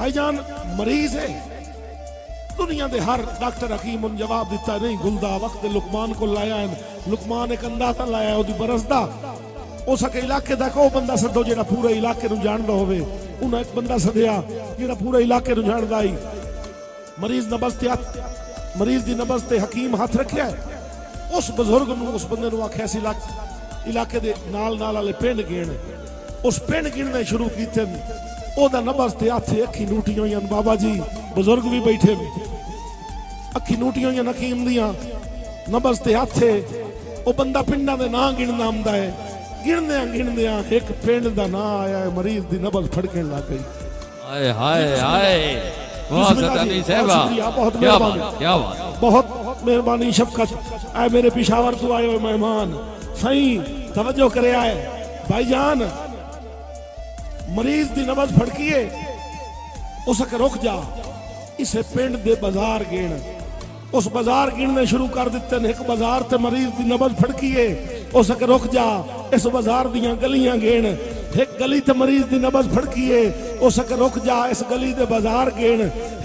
भाईजान मरीज है, दुनिया के हर डॉक्टर हकीम उन जवाब दिता नहीं गुलदा वक्त लुकमान को लाया है, लुकमान एक अंदाजा लाया ओदी बरस दा हो सके इलाके दा को बंदा सदो जेड़ा पूरे इलाके नूं जानदा होवे, उन्हें एक बंदा सदया जेड़ा पूरे इलाके नूं जानदा ही। मरीज नबज ते मरीज दी नबज ते हकीम हाथ रखिया है, उस बुजुर्ग नूं उस बंदे नूं आखिया सी इलाके दे नाल नाल वाले पिंड गिण, उस पिंड गिणने शुरू कीते, ओदा नबज ते हाथ अखी नूटियां होईयां, बाबा जी बुजुर्ग भी बैठे अखी नूटियां होईयां हकीम दियां, नबज ते हाथ ओ बंदा पिंडां दे नां गिणदा आंदा है, गिणदियां एक पिंड दा नां आया है, मरीज दी नबज फड़कण लग गई। हाय हाय हाय वाह सतानी साहबा, बहुत मेहरबानी, क्या बात, बहुत मेहरबानी शफकत। ऐ मेरे पिशावर तो आए हुए मेहमान सही तवज्जो करे आए भाईजान, मरीज दी नबज फड़कीए उसके रुक जा, इसे पिंड दे बाजार गिण, उस बाजार गिणने शुरू कर दिते ने, एक बाजार ते मरीज दी नबज फड़कीए उसके रुक जा, इस बाजार दियां गलियां गिण, एक गली ते मरीज दी नबज फड़कीए उसके रुक जा, इस गली दे बाजार गिण,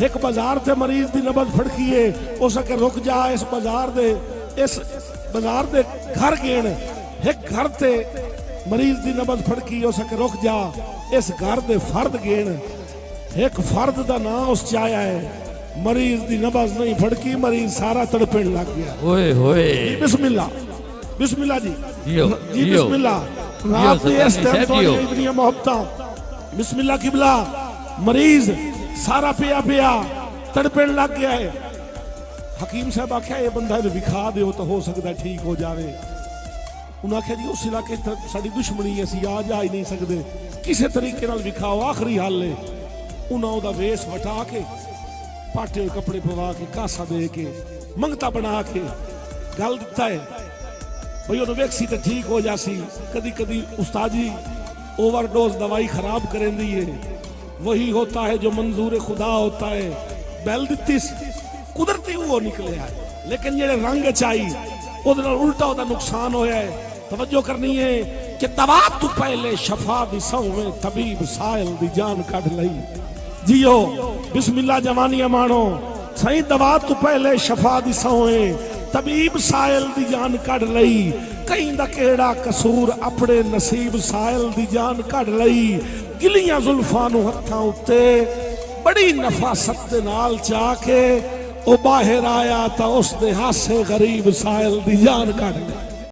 एक बाजार ते मरीज दी नबज फड़कीए उसके रुक जा, इस बाजार दे घर गिण, एक घर ते मरीज दी नबज फड़की उसके रुक जा, इस घर दे फर्द गिण, एक फर्द दा नाम उस चाया है, मरीज दी नबज नहीं फड़की, मरीज सारा तड़पण लग गया। ओए होए बिस्मिल्लाह बिस्मिल्लाह जी जी बिस्मिल्लाह, रात के इस टाइम तो इतनी मोहब्बत, बिस्मिल्लाह किबला, मरीज सारा पिया पिया तड़पण लग गया है। हकीम साहब आख्या ये बंदा विखा दो तो हो सकता ठीक हो जाए, उन्हें आख्या जी उस इलाके साड़ी दुश्मनी है, असीं आ जा ही नहीं सकते, किसी तरीके नाल विखाओ, आखिरी हल है। उन्हें ओदा वेश वटा के पाटे कपड़े पवा के कासा दे के मंगता बना के गल दिता है भाई उन्हें वेखसी तो ठीक हो जासी, कदी कदी उस्तादी ओवरडोज दवाई खराब करेंदी है, वही होता है जो मंजूर खुदा होता है, बैल दिती कुदरती वो निकले है, लेकिन जेड़े रंग चाई उहदे नाल उल्टा ओदा नुकसान होया है। तवज्जो करनी है कि दवा तू पहले शफा दी सौवे तबीब साइल दी जान कढ लई, जियो बिस्मिल्लाह जवानिया मानो सही, दवा तू पहले शफा दी सौवे तबीब साइल दी जान कढ लई, कहीं दा केड़ा कसूर अपने नसीब साइल दी जान कढ लई, गिलियां जुल्फां नूं हत्थां उत्ते बड़ी नफासत दे नाल चा के ओ बाहर आया तां उस दे हासे गरीब साइल दी जान कढ लई।